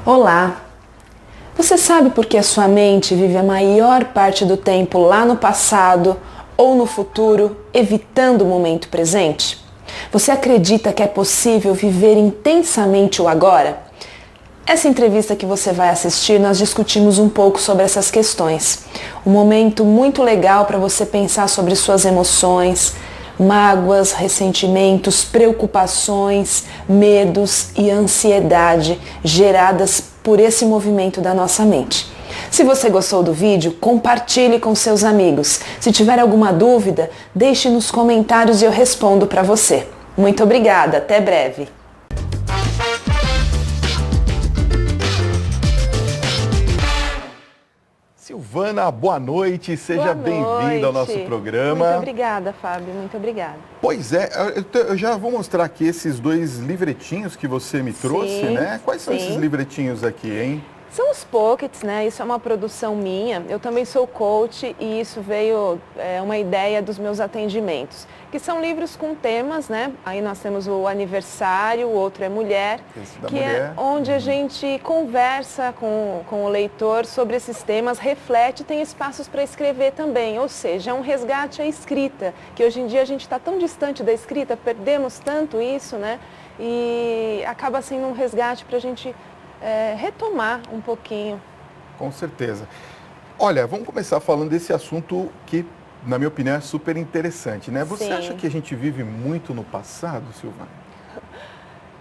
Olá! Você sabe por que a sua mente vive a maior parte do tempo lá no passado ou no futuro, evitando o momento presente? Você acredita que é possível viver intensamente o agora? Essa entrevista que você vai assistir, nós discutimos um pouco sobre essas questões. Um momento muito legal para você pensar sobre suas emoções, mágoas, ressentimentos, preocupações, medos e ansiedade geradas por esse movimento da nossa mente. Se você gostou do vídeo, compartilhe com seus amigos. Se tiver alguma dúvida, deixe nos comentários e eu respondo para você. Muito obrigada, até breve! Silvana, boa noite, seja bem-vinda ao nosso programa. Muito obrigada, Fábio, muito obrigada. Pois é, eu já vou mostrar aqui esses dois livretinhos que você me trouxe, né? Quais são esses livretinhos aqui, hein? São os pockets, né? Isso é uma produção minha. Eu também sou coach e isso veio uma ideia dos meus atendimentos, que são livros com temas, né? Aí nós temos o aniversário, o outro é mulher, que é onde a gente conversa com o leitor sobre esses temas, reflete, tem espaços para escrever também, ou seja, é um resgate à escrita, que hoje em dia a gente está tão distante da escrita, perdemos tanto isso, né? E acaba sendo um resgate para a gente retomar um pouquinho. Com certeza. Olha, vamos começar falando desse assunto que, na minha opinião, é super interessante, né? Você acha que a gente vive muito no passado, Silvana?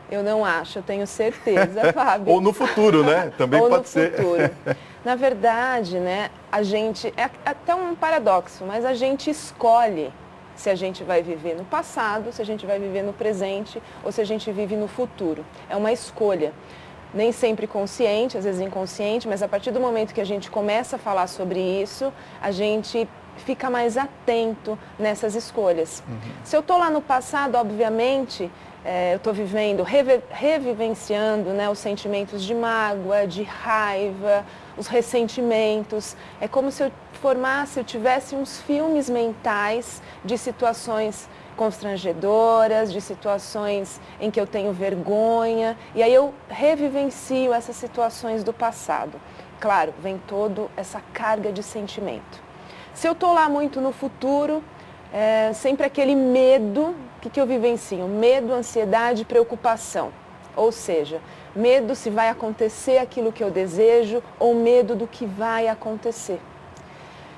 Eu não acho, eu tenho certeza, Fábio. Ou no futuro, né? Também pode ser. Ou no futuro. Na verdade, né, a gente, é até um paradoxo, mas a gente escolhe se a gente vai viver no passado, se a gente vai viver no presente ou se a gente vive no futuro. É uma escolha. Nem sempre consciente, às vezes inconsciente, mas a partir do momento que a gente começa a falar sobre isso, a gente fica mais atento nessas escolhas. Se eu estou lá no passado, obviamente, eu estou vivendo, revivenciando, né, os sentimentos de mágoa, de raiva, os ressentimentos. É como se eu tivesse uns filmes mentais de situações constrangedoras, de situações em que eu tenho vergonha, e aí eu revivencio essas situações do passado. Claro, vem toda essa carga de sentimento. Se eu estou lá muito no futuro, sempre aquele medo, o que eu vivencio? Medo, ansiedade, preocupação. Ou seja, medo se vai acontecer aquilo que eu desejo ou medo do que vai acontecer.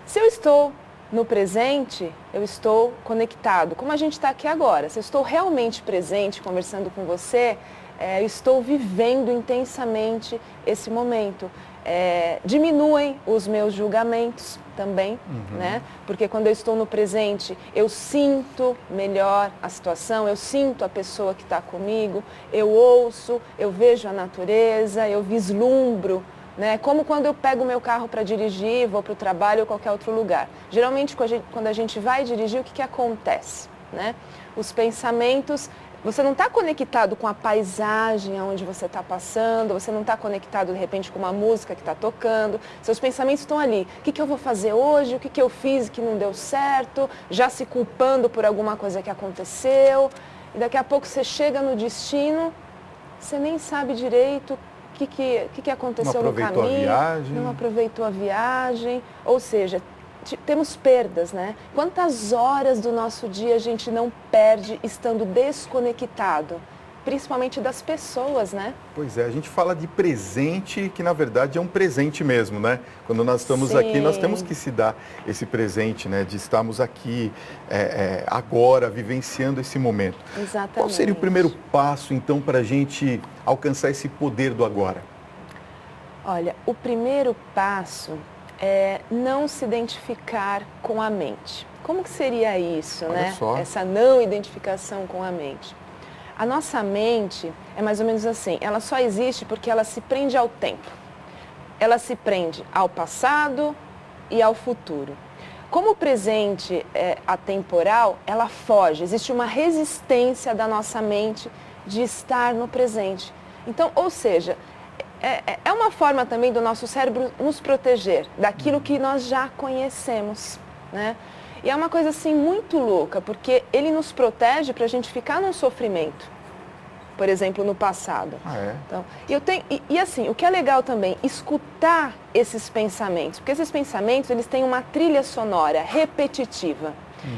Se eu estou no presente, eu estou conectado, como a gente está aqui agora. Se eu estou realmente presente, conversando com você, eu estou vivendo intensamente esse momento. Diminuem os meus julgamentos também, né? Porque quando eu estou no presente, eu sinto melhor a situação, eu sinto a pessoa que está comigo, eu ouço, eu vejo a natureza, eu vislumbro, né? Como quando eu pego o meu carro para dirigir, vou para o trabalho ou qualquer outro lugar. Geralmente, quando a gente vai dirigir, o que acontece? Né? Os pensamentos, você não está conectado com a paisagem onde você está passando, você não está conectado, de repente, com uma música que está tocando, seus pensamentos estão ali. O que eu vou fazer hoje? O que eu fiz que não deu certo? Já se culpando por alguma coisa que aconteceu. E daqui a pouco você chega no destino, você nem sabe direito o que aconteceu no caminho, não aproveitou a viagem, ou seja, temos perdas, né? Quantas horas do nosso dia a gente não perde estando desconectado, principalmente das pessoas, né? Pois é, a gente fala de presente, que na verdade é um presente mesmo, né? Quando nós estamos aqui, nós temos que se dar esse presente, né? De estarmos aqui agora, vivenciando esse momento. Exatamente. Qual seria o primeiro passo, então, para a gente alcançar esse poder do agora? Olha, o primeiro passo é não se identificar com a mente. Como que seria isso, né? Essa não identificação com a mente. A nossa mente é mais ou menos assim, ela só existe porque ela se prende ao tempo. Ela se prende ao passado e ao futuro. Como o presente é atemporal, ela foge. Existe uma resistência da nossa mente de estar no presente. Então, ou seja, é uma forma também do nosso cérebro nos proteger daquilo que nós já conhecemos, né? E é uma coisa assim muito louca, porque ele nos protege para a gente ficar num sofrimento. por exemplo, no passado. Ah, é? Então, e assim, o que é legal também, escutar esses pensamentos, porque esses pensamentos, eles têm uma trilha sonora repetitiva.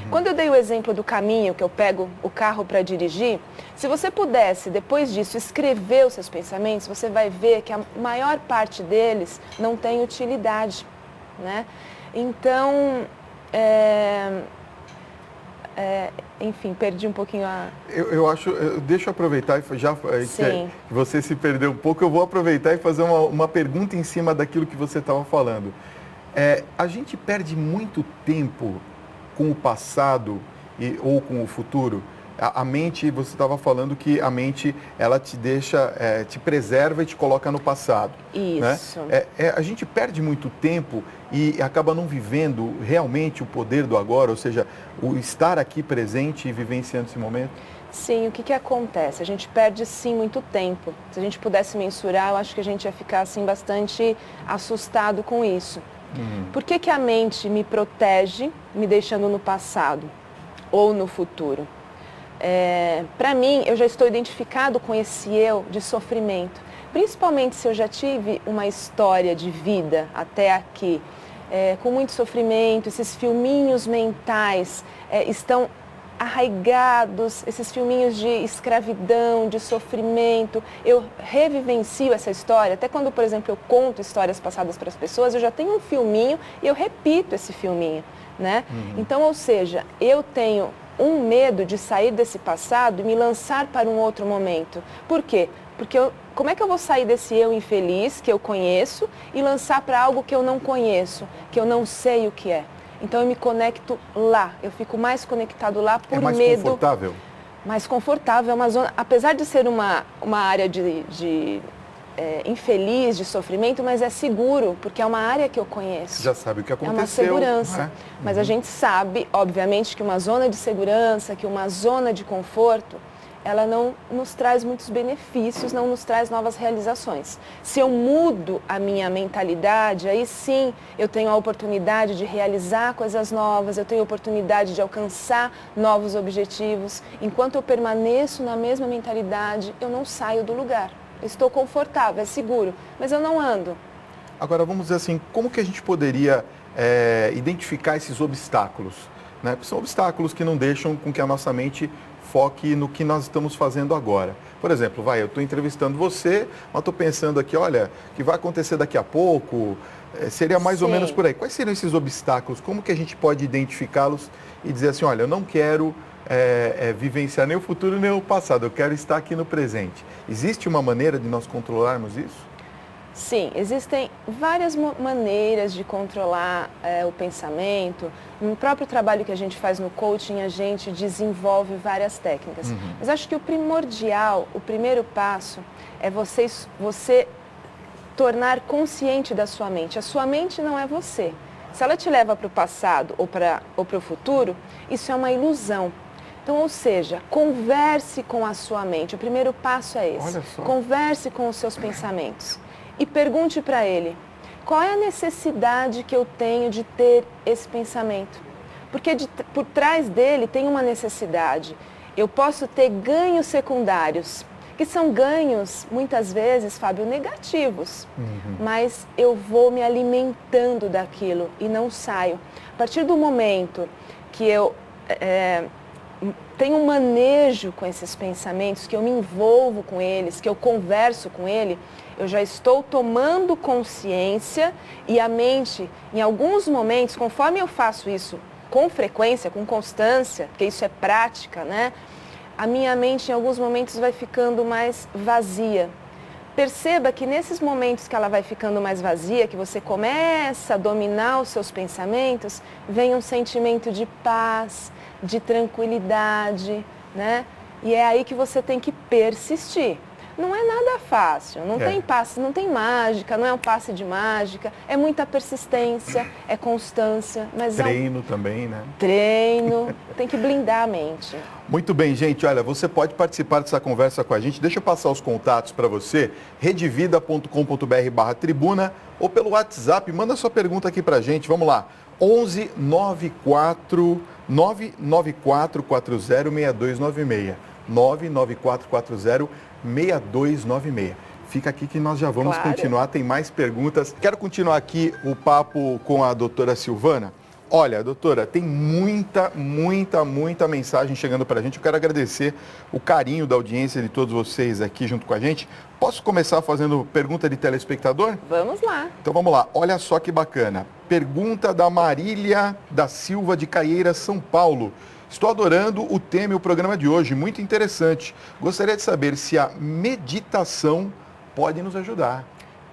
Quando eu dei o exemplo do caminho, que eu pego o carro para dirigir, se você pudesse, depois disso, escrever os seus pensamentos, você vai ver que a maior parte deles não tem utilidade, né? Então, enfim, perdi um pouquinho a... Eu acho, deixa eu aproveitar, que você se perdeu um pouco, eu vou aproveitar e fazer uma pergunta em cima daquilo que você estava falando. A gente perde muito tempo com o passado ou com o futuro? A mente, você estava falando que a mente, ela te deixa, te preserva e te coloca no passado. Isso. Né? A gente perde muito tempo e acaba não vivendo realmente o poder do agora, ou seja, o estar aqui presente e vivenciando esse momento? Sim, o que acontece? A gente perde sim muito tempo. Se a gente pudesse mensurar, eu acho que a gente ia ficar assim bastante assustado com isso. Por que a mente me protege, me deixando no passado ou no futuro? Para mim, eu já estou identificado com esse eu de sofrimento. Principalmente se eu já tive uma história de vida até aqui, com muito sofrimento, esses filminhos mentais estão arraigados, esses filminhos de escravidão, de sofrimento. Eu revivencio essa história, até quando, por exemplo, eu conto histórias passadas para as pessoas, eu já tenho um filminho e eu repito esse filminho, né? Então, ou seja, eu tenho um medo de sair desse passado e me lançar para um outro momento. Por quê? Porque como é que eu vou sair desse eu infeliz que eu conheço e lançar para algo que eu não conheço, que eu não sei o que é? Então eu me conecto lá, eu fico mais conectado lá por medo. É mais confortável? Mais confortável, é uma zona, apesar de ser uma área infeliz, de sofrimento, mas é seguro, porque é uma área que eu conheço. Já sabe o que aconteceu. É uma segurança. Mas a gente sabe, obviamente, que uma zona de segurança, que uma zona de conforto, ela não nos traz muitos benefícios, não nos traz novas realizações. Se eu mudo a minha mentalidade, aí sim eu tenho a oportunidade de realizar coisas novas, eu tenho a oportunidade de alcançar novos objetivos. Enquanto eu permaneço na mesma mentalidade, eu não saio do lugar. Eu estou confortável, é seguro, mas eu não ando. Agora, vamos dizer assim, como que a gente poderia identificar esses obstáculos? Né? São obstáculos que não deixam com que a nossa mente foque no que nós estamos fazendo agora. Por exemplo, eu estou entrevistando você, mas estou pensando aqui, olha, o que vai acontecer daqui a pouco, seria mais ou menos por aí. Quais seriam esses obstáculos? Como que a gente pode identificá-los e dizer assim, olha, eu não quero vivenciar nem o futuro nem o passado, eu quero estar aqui no presente. Existe uma maneira de nós controlarmos isso? Sim, existem várias maneiras de controlar o pensamento. No próprio trabalho que a gente faz no coaching, a gente desenvolve várias técnicas. Mas acho que o primordial, o primeiro passo, é você tornar consciente da sua mente. A sua mente não é você. Se ela te leva para o passado ou para o futuro, isso é uma ilusão. Então, ou seja, converse com a sua mente. O primeiro passo é esse. Olha só. Converse com os seus pensamentos. E pergunte para ele, qual é a necessidade que eu tenho de ter esse pensamento? Porque por trás dele tem uma necessidade. Eu posso ter ganhos secundários, que são ganhos, muitas vezes, Fábio, negativos. Mas eu vou me alimentando daquilo e não saio. A partir do momento que eu tenho um manejo com esses pensamentos, que eu me envolvo com eles, que eu converso com ele, eu já estou tomando consciência e a mente, em alguns momentos, conforme eu faço isso com frequência, com constância, porque isso é prática, né? A minha mente, em alguns momentos, vai ficando mais vazia. Perceba que nesses momentos que ela vai ficando mais vazia, que você começa a dominar os seus pensamentos, vem um sentimento de paz, de tranquilidade, né? E é aí que você tem que persistir. Não é nada fácil, não tem passe, não tem mágica, não é um passe de mágica, é muita persistência, é constância, mas treino também, né? Treino, tem que blindar a mente. Muito bem, gente, olha, você pode participar dessa conversa com a gente, deixa eu passar os contatos para você, redevida.com.br/tribuna ou pelo WhatsApp, manda sua pergunta aqui para a gente, vamos lá, 11 94 994 40 6296, 99440 6296. Fica aqui que nós já vamos Claro. continuar, tem mais perguntas. Quero continuar aqui o papo com a doutora Silvana. Olha, doutora, tem muita mensagem chegando para a gente. Eu quero agradecer o carinho da audiência de todos vocês aqui junto com a gente. Posso começar fazendo pergunta de telespectador? Vamos lá. Então vamos lá, olha só que bacana. Pergunta da Marília da Silva de Caieiras, São Paulo. Estou adorando o tema e o programa de hoje, muito interessante. Gostaria de saber se a meditação pode nos ajudar.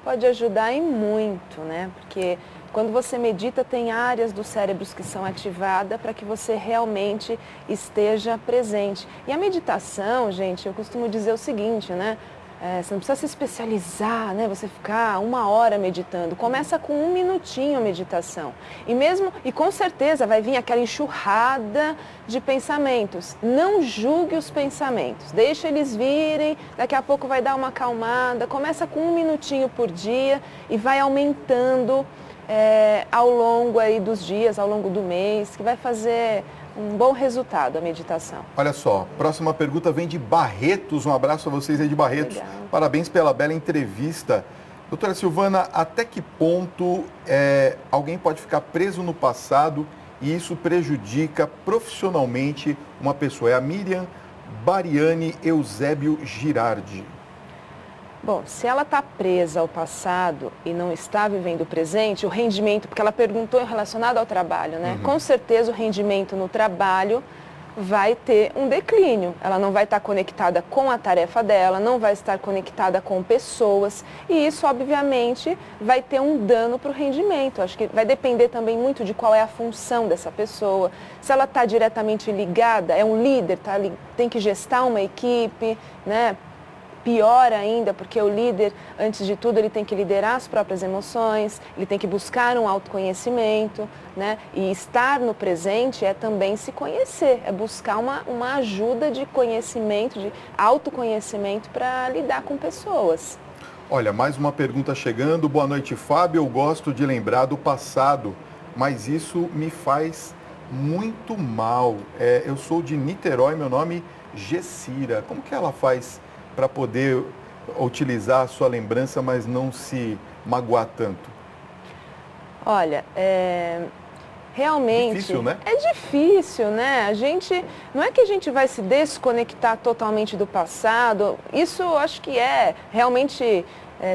Pode ajudar e muito, né? Porque quando você medita, tem áreas do cérebro que são ativadas para que você realmente esteja presente. E a meditação, gente, eu costumo dizer o seguinte, né? Você não precisa se especializar, né? Você ficar 1 hora meditando. Começa com 1 minutinho a meditação. E com certeza vai vir aquela enxurrada de pensamentos. Não julgue os pensamentos. Deixa eles virem, daqui a pouco vai dar uma acalmada. Começa com 1 minutinho por dia e vai aumentando ao longo aí dos dias, ao longo do mês, que vai fazer um bom resultado a meditação. Olha só, próxima pergunta vem de Barretos. Um abraço a vocês aí de Barretos. Legal. Parabéns pela bela entrevista. Doutora Silvana, até que ponto alguém pode ficar preso no passado e isso prejudica profissionalmente uma pessoa? É a Miriam Bariane Eusébio Girardi. Bom, se ela está presa ao passado e não está vivendo o presente, o rendimento, porque ela perguntou relacionado ao trabalho, né? Com certeza o rendimento no trabalho vai ter um declínio. Ela não vai estar conectada com a tarefa dela, não vai estar conectada com pessoas e isso, obviamente, vai ter um dano para o rendimento. Acho que vai depender também muito de qual é a função dessa pessoa. Se ela está diretamente ligada, é um líder, tem que gestar uma equipe, né? Pior ainda, porque o líder, antes de tudo, ele tem que liderar as próprias emoções, ele tem que buscar um autoconhecimento, né? E estar no presente é também se conhecer, é buscar uma ajuda de conhecimento, de autoconhecimento para lidar com pessoas. Olha, mais uma pergunta chegando. Boa noite, Fábio. Eu gosto de lembrar do passado, mas isso me faz muito mal. Eu sou de Niterói, meu nome é Gessira. Como que ela faz para poder utilizar a sua lembrança, mas não se magoar tanto? Olha, realmente Difícil, né? é difícil, né? Não é que a gente vai se desconectar totalmente do passado. Isso eu acho que realmente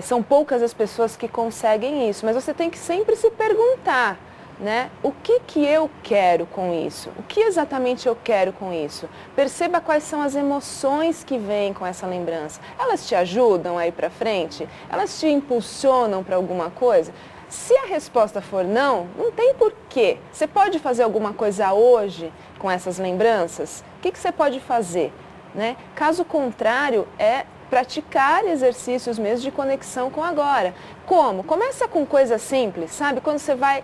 são poucas as pessoas que conseguem isso, mas você tem que sempre se perguntar, né? O que eu quero com isso? O que exatamente eu quero com isso? Perceba quais são as emoções que vêm com essa lembrança. Elas te ajudam a ir para frente? Elas te impulsionam para alguma coisa? Se a resposta for não tem porquê. Você pode fazer alguma coisa hoje com essas lembranças? O que você pode fazer, né? Caso contrário, praticar exercícios mesmo de conexão com agora. Como? Começa com coisas simples, sabe? Quando você vai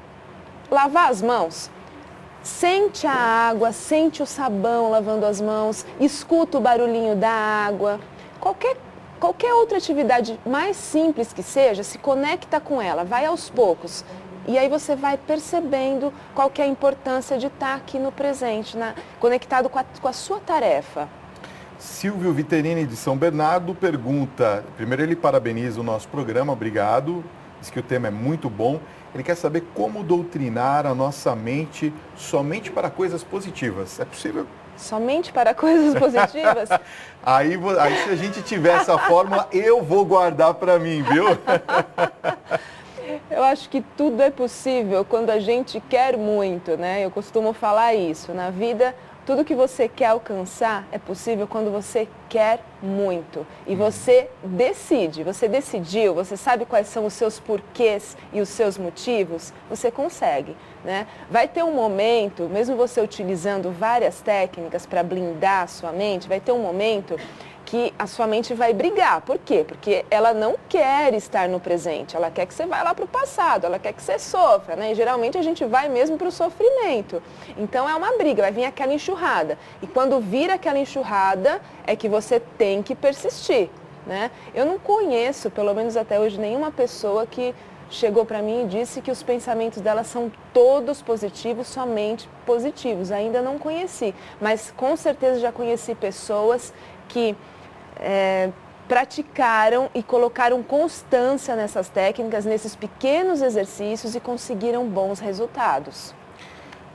lavar as mãos, sente a água, sente o sabão lavando as mãos, escuta o barulhinho da água. Qualquer outra atividade mais simples que seja, se conecta com ela, vai aos poucos. E aí você vai percebendo qual que é a importância de estar aqui no presente, conectado com a sua tarefa. Silvio Viterini de São Bernardo pergunta, primeiro ele parabeniza o nosso programa, obrigado, diz que o tema é muito bom. Ele quer saber como doutrinar a nossa mente somente para coisas positivas. É possível? Somente para coisas positivas? Aí se a gente tiver essa fórmula, eu vou guardar para mim, viu? Eu acho que tudo é possível quando a gente quer muito, né? Eu costumo falar isso. Na vida, tudo que você quer alcançar é possível quando você quer muito. E você decide, você decidiu, você sabe quais são os seus porquês e os seus motivos, você consegue, né? Vai ter um momento, mesmo você utilizando várias técnicas para blindar a sua mente, vai ter um momento que a sua mente vai brigar. Por quê? Porque ela não quer estar no presente, ela quer que você vá lá para o passado, ela quer que você sofra, né? E geralmente a gente vai mesmo para o sofrimento. Então é uma briga, vai vir aquela enxurrada. E quando vir aquela enxurrada, é que você tem que persistir, né? Eu não conheço, pelo menos até hoje, nenhuma pessoa que chegou para mim e disse que os pensamentos dela são todos positivos, somente positivos. Ainda não conheci, mas com certeza já conheci pessoas que praticaram e colocaram constância nessas técnicas, nesses pequenos exercícios e conseguiram bons resultados.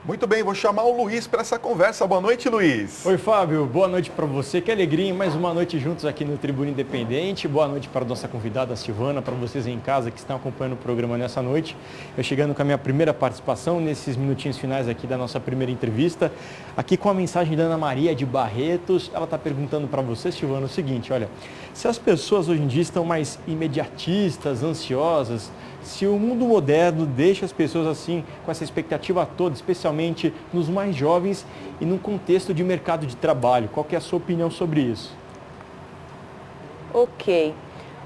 Muito bem, vou chamar o Luiz para essa conversa. Boa noite, Luiz. Oi, Fábio. Boa noite para você. Que alegria, mais uma noite juntos aqui no Tribuna Independente. Boa noite para a nossa convidada, a Silvana, para vocês em casa que estão acompanhando o programa nessa noite. Eu chegando com a minha primeira participação nesses minutinhos finais aqui da nossa primeira entrevista. Aqui com a mensagem da Ana Maria de Barretos. Ela está perguntando para você, Silvana, o seguinte, olha, se as pessoas hoje em dia estão mais imediatistas, ansiosas, se o mundo moderno deixa as pessoas assim, com essa expectativa toda, especialmente nos mais jovens e num contexto de mercado de trabalho, qual que é a sua opinião sobre isso? Ok.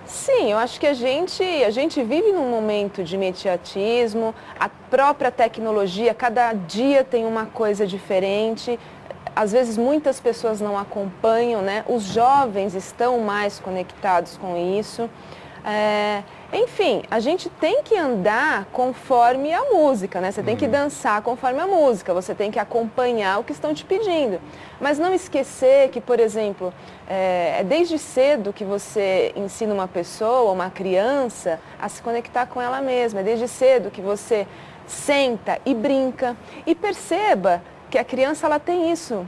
Sim, eu acho que a gente vive num momento de imediatismo, a própria tecnologia, cada dia tem uma coisa diferente. Às vezes muitas pessoas não acompanham, né? Os jovens estão mais conectados com isso. Enfim, a gente tem que andar conforme a música, né? Você tem que dançar conforme a música, você tem que acompanhar o que estão te pedindo. Mas não esquecer que, por exemplo, é desde cedo que você ensina uma pessoa, uma criança, a se conectar com ela mesma. É desde cedo que você senta e brinca. E perceba que a criança ela tem isso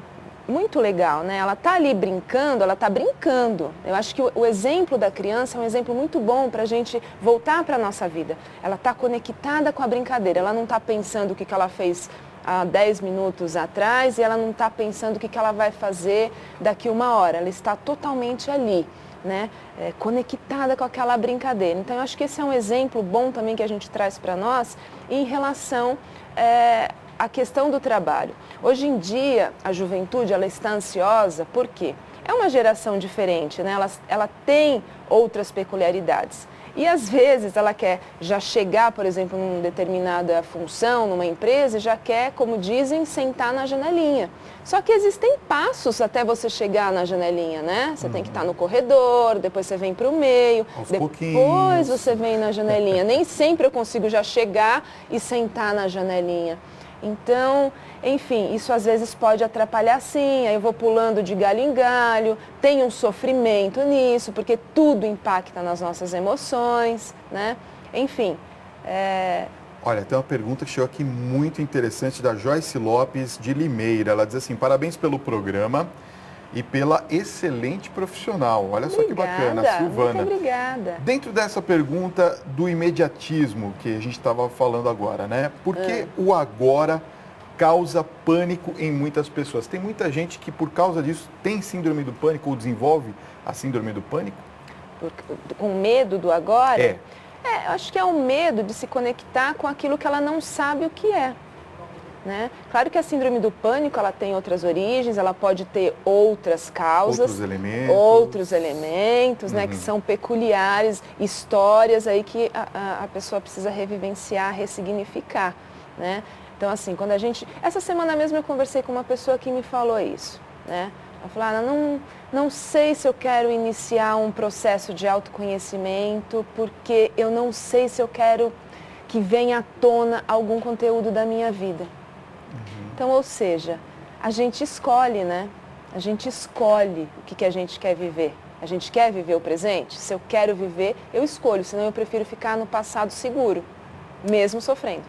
muito legal, né? Ela está ali brincando, ela está brincando. Eu acho que o exemplo da criança é um exemplo muito bom para a gente voltar para a nossa vida. Ela está conectada com a brincadeira, ela não está pensando o que ela fez há 10 minutos atrás e ela não está pensando o que ela vai fazer daqui uma hora. Ela está totalmente ali, né? Conectada com aquela brincadeira. Então, eu acho que esse é um exemplo bom também que a gente traz para nós em relação à questão do trabalho. Hoje em dia, a juventude ela está ansiosa porque é uma geração diferente, né? Ela tem outras peculiaridades. E às vezes ela quer já chegar, por exemplo, numa determinada função, numa empresa, e já quer, como dizem, sentar na janelinha. Só que existem passos até você chegar na janelinha, né? Você tem que estar no corredor, depois você vem para o meio, depois você vem na janelinha. Nem sempre eu consigo já chegar e sentar na janelinha. Então, enfim, isso às vezes pode atrapalhar sim, aí eu vou pulando de galho em galho, tem um sofrimento nisso, porque tudo impacta nas nossas emoções, né? Enfim. Olha, tem uma pergunta que chegou aqui muito interessante da Joyce Lopes de Limeira. Ela diz assim, parabéns pelo programa e pela excelente profissional. Olha só que bacana, Silvana. Muito obrigada. Dentro dessa pergunta do imediatismo que a gente estava falando agora, né? Por que o agora causa pânico em muitas pessoas? Tem muita gente que por causa disso tem síndrome do pânico ou desenvolve a síndrome do pânico? Com medo do agora? Eu acho que é o medo de se conectar com aquilo que ela não sabe o que é. Né? Claro que a síndrome do pânico ela tem outras origens, ela pode ter outras causas, outros elementos né, que são peculiares, histórias aí que a pessoa precisa revivenciar, ressignificar. Né? Então, assim, quando a gente... Essa semana mesmo eu conversei com uma pessoa que me falou isso. Né? Ela falou, não sei se eu quero iniciar um processo de autoconhecimento, porque eu não sei se eu quero que venha à tona algum conteúdo da minha vida. Então, ou seja, a gente escolhe, né? A gente escolhe o que a gente quer viver. A gente quer viver o presente? Se eu quero viver, eu escolho, senão eu prefiro ficar no passado seguro, mesmo sofrendo.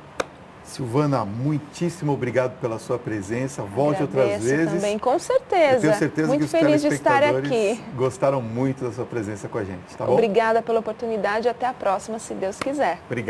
Silvana, muitíssimo obrigado pela sua presença. Volte outras vezes. Também, com certeza. Eu tenho certeza muito que os feliz de estar telespectadores aqui. gostaram muito da sua presença com a gente, tá bom? Obrigada pela oportunidade e até a próxima, se Deus quiser. Obrigado.